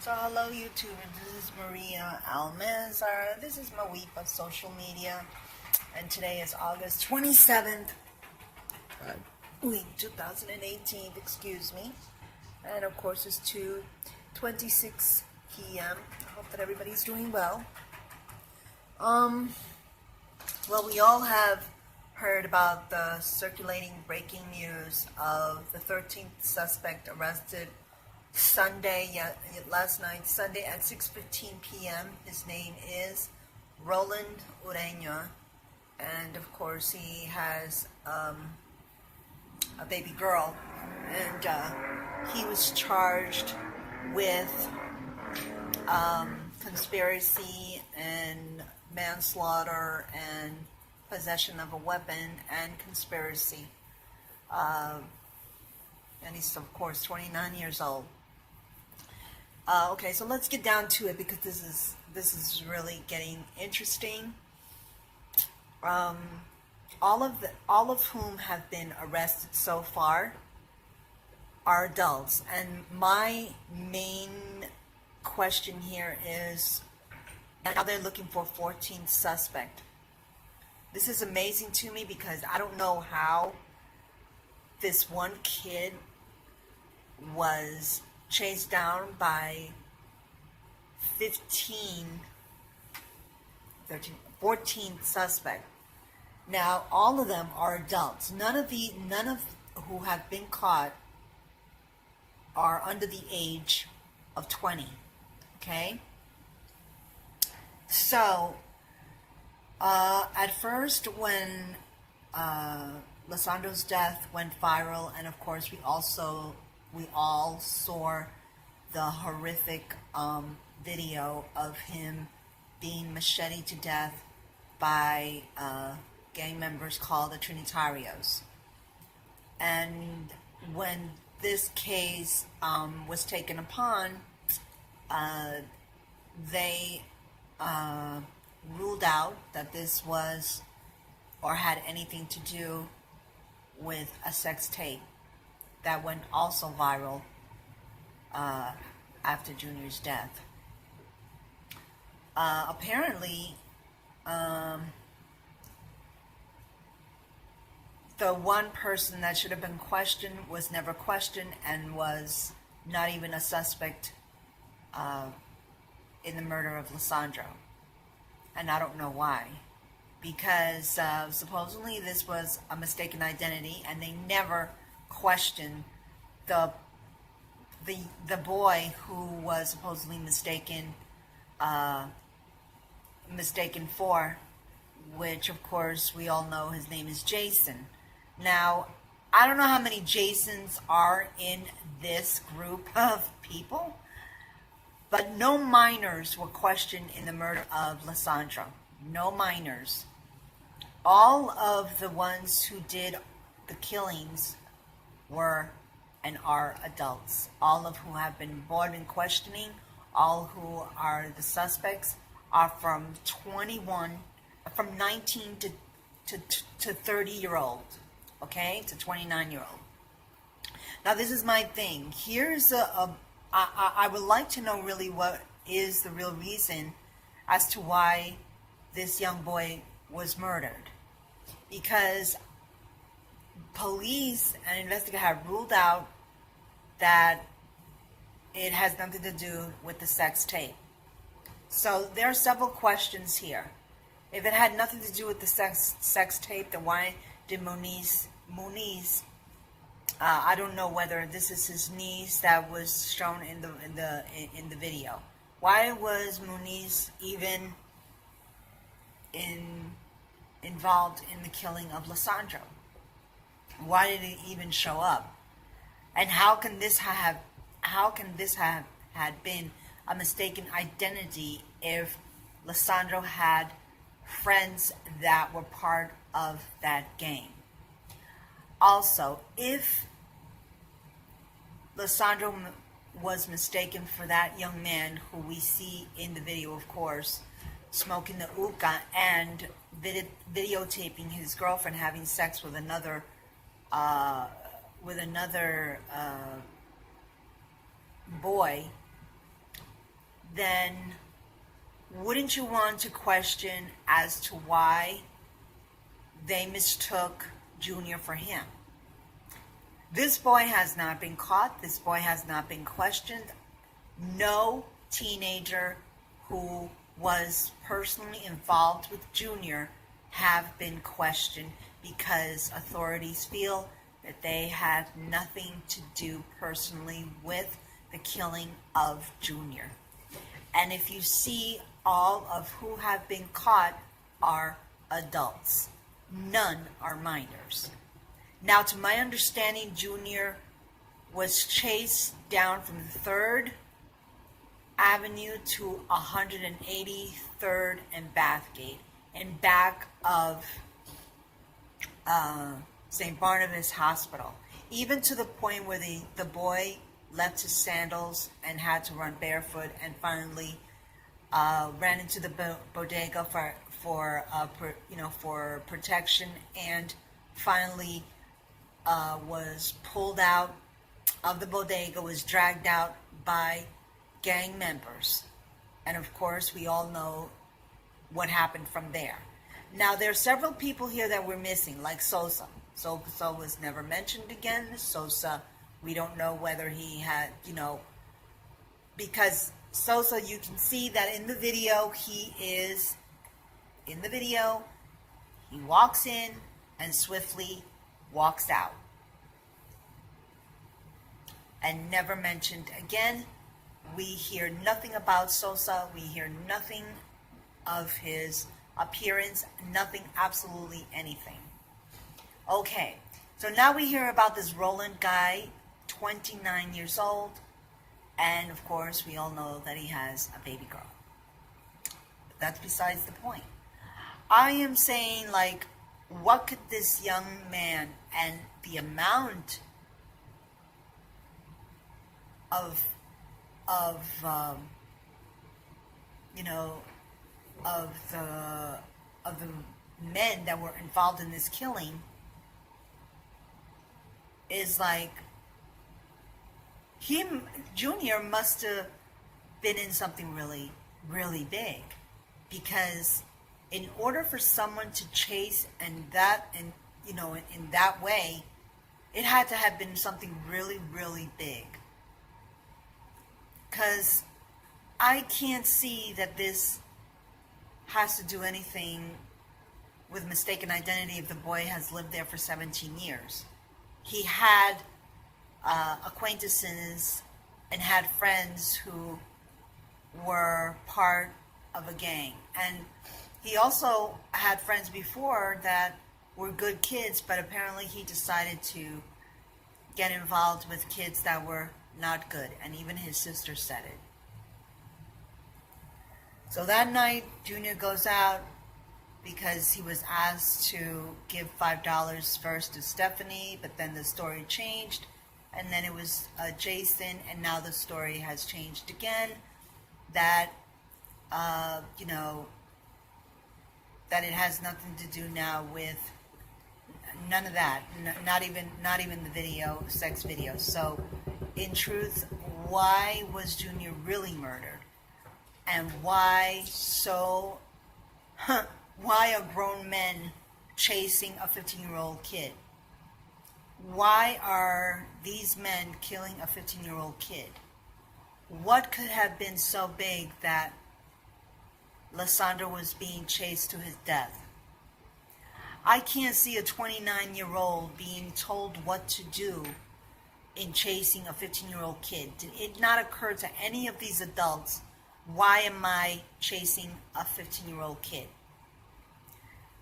So hello YouTube, this is Maria Almanzar. This is my week of social media, and today is August 27th, week 2018, excuse me. And of course it's 2:26 p.m. I hope that everybody's doing well. Well, we all have heard about the circulating breaking news of the 13th suspect arrested last night, Sunday at 6:15 p.m. His name is Roland Urena, and of course he has a baby girl, and he was charged with conspiracy and manslaughter and possession of a weapon and conspiracy. And he's of course 29 years old. Okay, so let's get down to it because this is really getting interesting. All of whom have been arrested so far are adults, and my main question here is now they're looking for 14th suspect. This is amazing to me because I don't know how this one kid was chased down by 14 suspect. Now all of them are adults. None of who have been caught are under the age of 20. Okay? So at first when Lesandro's death went viral, and of course we all saw the horrific video of him being macheted to death by gang members called the Trinitarios. And when this case was taken upon, they ruled out that this was or had anything to do with a sex tape that went also viral after Junior's death. Apparently, the one person that should have been questioned was never questioned and was not even a suspect in the murder of Lesandro. And I don't know why. Because supposedly this was a mistaken identity, and they never questioned the boy who was supposedly mistaken for, which of course we all know his name is Jason. Now, I don't know how many Jasons are in this group of people, but no minors were questioned in the murder of Lesandro. No minors. All of the ones who did the killings were and are adults. All of who have been brought in questioning, all who are the suspects are from 19 to 30-year-old, okay, to 29-year-old. Now this is my thing. Here's I would like to know really what is the real reason as to why this young boy was murdered. Because police and investigators have ruled out that it has nothing to do with the sex tape. So there are several questions here. If it had nothing to do with the sex tape, then why did Muniz, I don't know whether this is his niece that was shown in the video. Why was Muniz even involved in the killing of Lesandro? Why did it even show up? And how can this have had been a mistaken identity if Lesandro had friends that were part of that gang? Also, if Lesandro was mistaken for that young man who we see in the video, of course, smoking the hookah and videotaping his girlfriend having sex with another boy, then wouldn't you want to question as to why they mistook Junior for him? This boy has not been caught. This boy has not been questioned. No teenager who was personally involved with Junior have been questioned because authorities feel that they had nothing to do personally with the killing of Junior. And if you see, all of who have been caught are adults. None are minors. Now, to my understanding, Junior was chased down from 3rd Avenue to 183rd and Bathgate, in back of St. Barnabas Hospital, even to the point where the boy left his sandals and had to run barefoot, and finally ran into the bodega for protection, and finally was pulled out of the bodega, was dragged out by gang members. And of course, we all know what happened from there. Now, there are several people here that we're missing, like Sosa. Sosa was never mentioned again. Sosa, we don't know whether he had, because Sosa, you can see that in the video, he walks in and swiftly walks out. And never mentioned again. We hear nothing about Sosa. We hear nothing of his appearance. Nothing, absolutely anything. Okay, so now we hear about this Roland guy, 29 years old. And of course, we all know that he has a baby girl. But that's besides the point. I am saying, like, what could this young man, and the amount of the men that were involved in this killing is like, Junior must have been in something really, really big, because in order for someone to chase in that way, it had to have been something really, really big. Because I can't see that this has to do anything with mistaken identity if the boy has lived there for 17 years. He had acquaintances and had friends who were part of a gang. And he also had friends before that were good kids, but apparently he decided to get involved with kids that were not good, and even his sister said it. So that night, Junior goes out because he was asked to give $5 first to Stephanie, but then the story changed, and then it was Jason, and now the story has changed again, that that it has nothing to do now with none of that, not even the video, sex videos. So, in truth, why was Junior really murdered? And why why are grown men chasing a 15-year-old kid? Why are these men killing a 15-year-old kid? What could have been so big that Lesandro was being chased to his death? I can't see a 29-year-old being told what to do in chasing a 15-year-old kid. Did it not occur to any of these adults, why am I chasing a 15-year-old kid?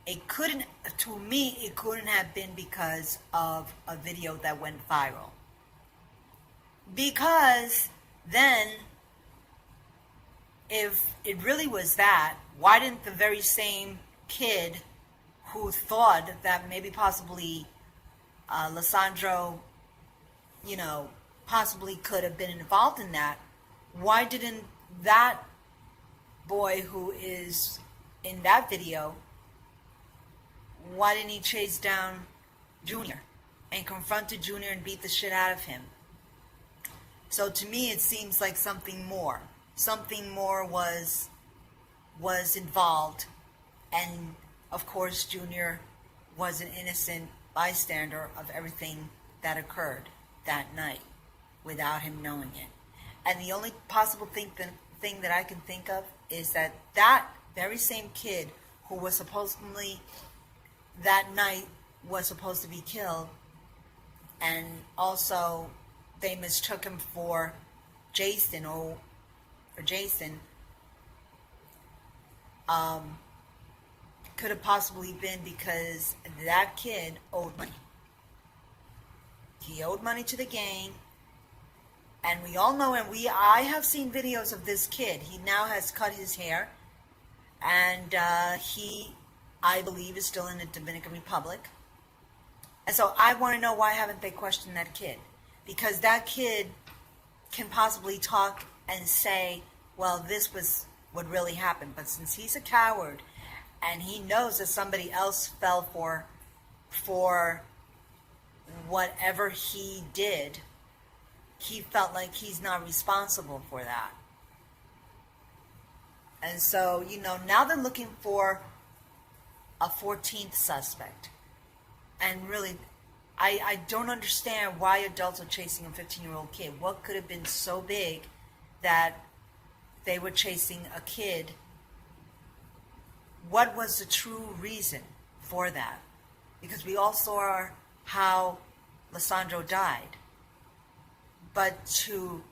To me, it couldn't have been because of a video that went viral. Because then, if it really was that, why didn't the very same kid who thought that maybe possibly Lesandro, possibly could have been involved in that, why didn't that boy who is in that video, why didn't he chase down Junior and confronted Junior and beat the shit out of him? So to me, it seems like something more. something more was involved, and of course Junior was an innocent bystander of everything that occurred that night without him knowing it. And the only possible thing that I can think of is that that very same kid who was supposedly that night was supposed to be killed, and also they mistook him for Jason could have possibly been because that kid owed money. He owed money to the gang, and we all know, and I have seen videos of this kid. He now has cut his hair, and he, I believe, is still in the Dominican Republic. And so I want to know, why haven't they questioned that kid? Because that kid can possibly talk and say, well, this was what really happened. But since he's a coward and he knows that somebody else fell for whatever he did, he felt like he's not responsible for that. And so, now they're looking for a 14th suspect. And really, I don't understand why adults are chasing a 15-year-old kid. What could have been so big that they were chasing a kid? What was the true reason for that? Because we all saw how Lesandro died. But to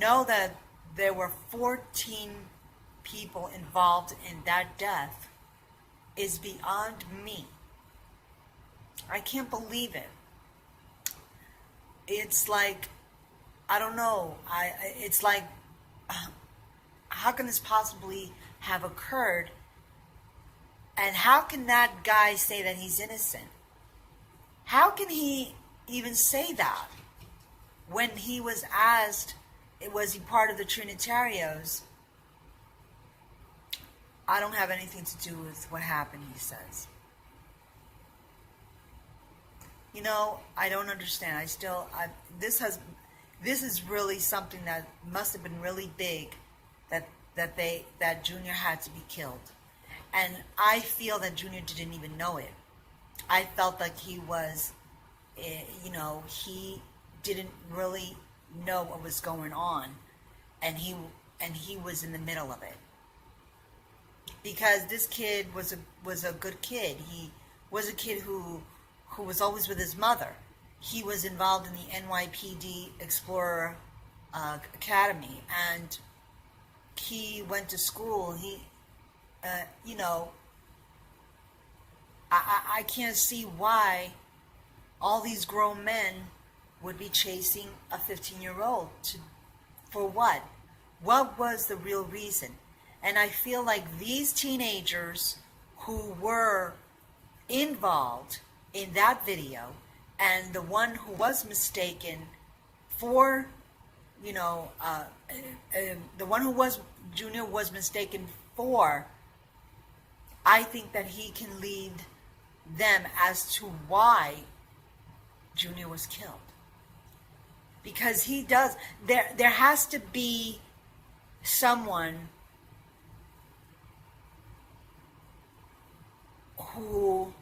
know that there were 14 people involved in that death is beyond me. I can't believe it. It's like, I don't know. It's like, how can this possibly have occurred? And how can that guy say that he's innocent? How can he even say that when he was asked, was he part of the Trinitarios? I don't have anything to do with what happened, he says. I don't understand. This is really something that must have been really big, that Junior had to be killed. And I feel that Junior didn't even know it. I felt like he was, he didn't really know what was going on, and he was in the middle of it. Because this kid was a good kid. He was a kid who was always with his mother. He was involved in the NYPD Explorer Academy, and he went to school. I can't see why all these grown men would be chasing a 15-year-old. For what? What was the real reason? And I feel like these teenagers who were involved in that video, and the one who was mistaken for, the one who was Junior was mistaken for, I think that he can lead them as to why Junior was killed. Because he does, there has to be someone who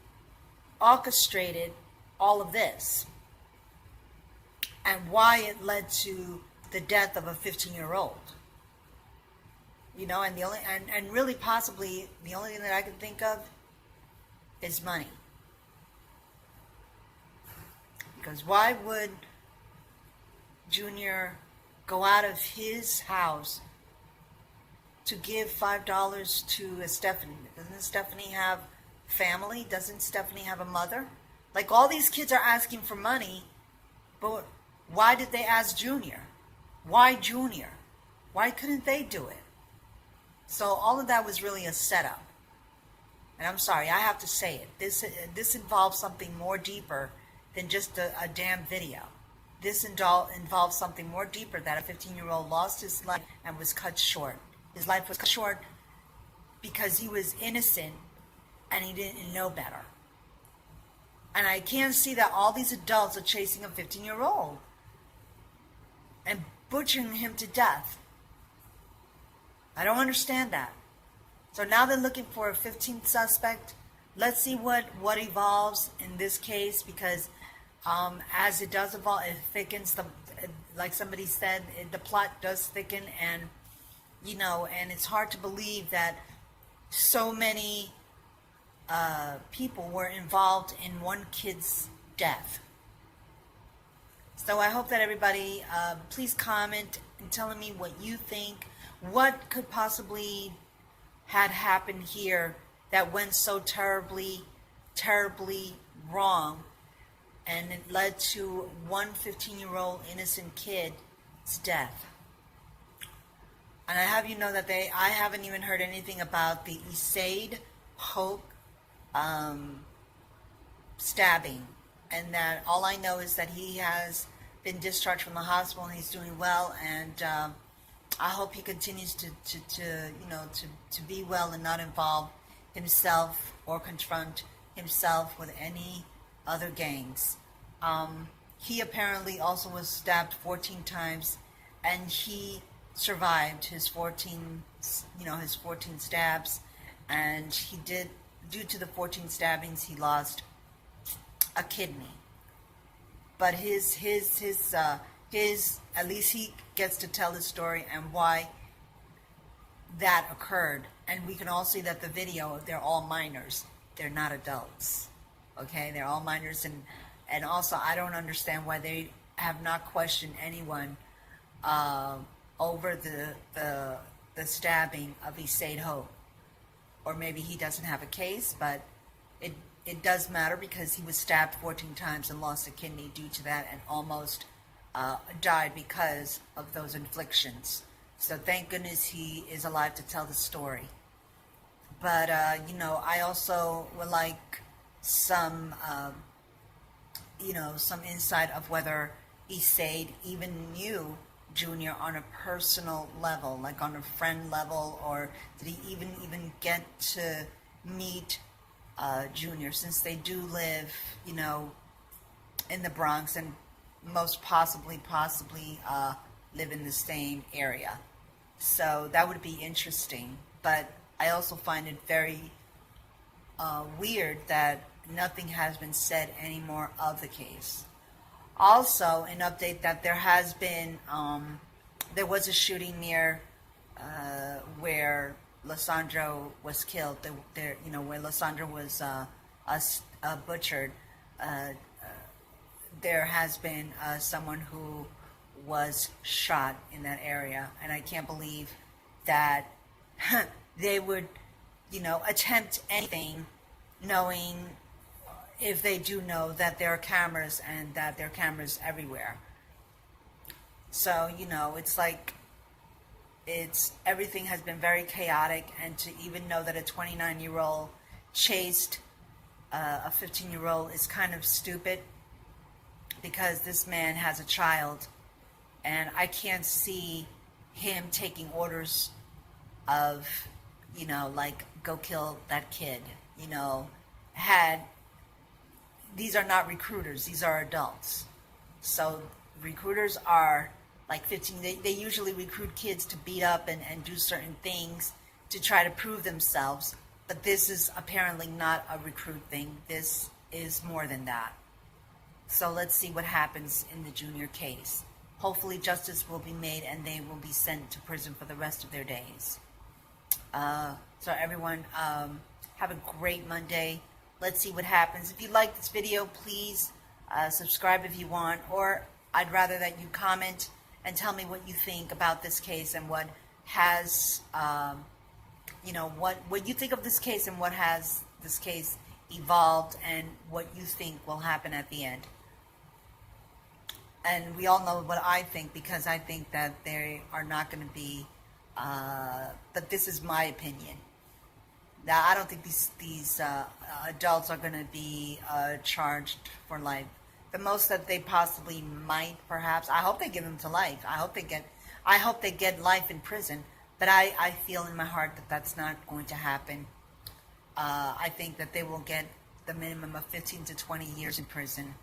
orchestrated all of this and why it led to the death of a 15-year-old. And the only and really possibly the only thing that I can think of is money. Because why would Junior go out of his house to give $5 to Stephanie? Doesn't Stephanie have family? Doesn't Stephanie have a mother? Like, all these kids are asking for money, but why did they ask Junior? Why Junior? Why couldn't they do it? So all of that was really a setup. And I'm sorry, I have to say it. This involves something more deeper than just a damn video. This involves something more deeper, that a 15-year-old lost his life and was cut short. His life was cut short because he was innocent and he didn't know better. And I can't see that all these adults are chasing a 15-year-old and butchering him to death. I don't understand that. So now they're looking for a 15th suspect. Let's see what evolves in this case, because as it does evolve, it thickens. Like somebody said, the plot does thicken, and and it's hard to believe that so many people were involved in one kid's death. So I hope that everybody, please comment and telling me what you think. What could possibly had happened here that went so terribly, terribly wrong, and it led to one 15-year-old innocent kid's death. And I have you know that I haven't even heard anything about the Esaid Hope stabbing, and that all I know is that he has been discharged from the hospital and he's doing well, and I hope he continues to be well and not involve himself or confront himself with any other gangs. He apparently also was stabbed 14 times, and he survived his 14 stabs, and he did, due to the 14 stabbings, he lost a kidney. But his at least he gets to tell his story and why that occurred. And we can all see that the video, they're all minors. They're not adults. Okay, they're all minors, and also I don't understand why they have not questioned anyone over the stabbing of Esaid Hope. Or maybe he doesn't have a case, but it does matter, because he was stabbed 14 times and lost a kidney due to that, and almost died because of those inflictions. So thank goodness he is alive to tell the story. But I also would like some some insight of whether Esaid even knew Junior on a personal level, like on a friend level, or did he even get to meet Junior, since they do live, in the Bronx, and most possibly live in the same area. So that would be interesting. But I also find it very weird that nothing has been said anymore of the case. Also, an update that there has been, there was a shooting near where Lesandro was killed. Where Lesandro was butchered. There has been someone who was shot in that area, and I can't believe that they would, attempt anything, knowing, if they do know that there are cameras and that there are cameras everywhere. So, it's like, everything has been very chaotic, and to even know that a 29-year-old chased a 15-year-old is kind of stupid, because this man has a child, and I can't see him taking orders of, like, go kill that kid. These are not recruiters, these are adults. So recruiters are like 15, they usually recruit kids to beat up and do certain things to try to prove themselves, but this is apparently not a recruit thing. This is more than that. So let's see what happens in the Junior case. Hopefully justice will be made and they will be sent to prison for the rest of their days. So everyone, have a great Monday. Let's see what happens. If you like this video, please subscribe if you want, or I'd rather that you comment and tell me what you think about this case, and what has, what you think of this case, and what has this case evolved, and what you think will happen at the end. And we all know what I think, because I think that they are not going to be, but this is my opinion. Now, I don't think these adults are going to be charged for life. The most that they possibly might, perhaps, I hope they give them to life. I hope they get life in prison. But I feel in my heart that that's not going to happen. I think that they will get the minimum of 15 to 20 years in prison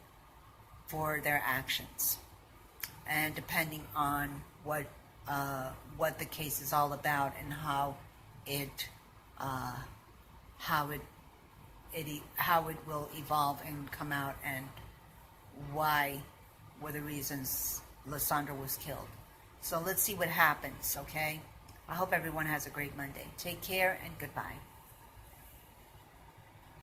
for their actions, and depending on what what the case is all about and how it how it will evolve and come out, and why were the reasons Lesandro was killed. So let's see what happens, okay? I hope everyone has a great Monday. Take care and goodbye.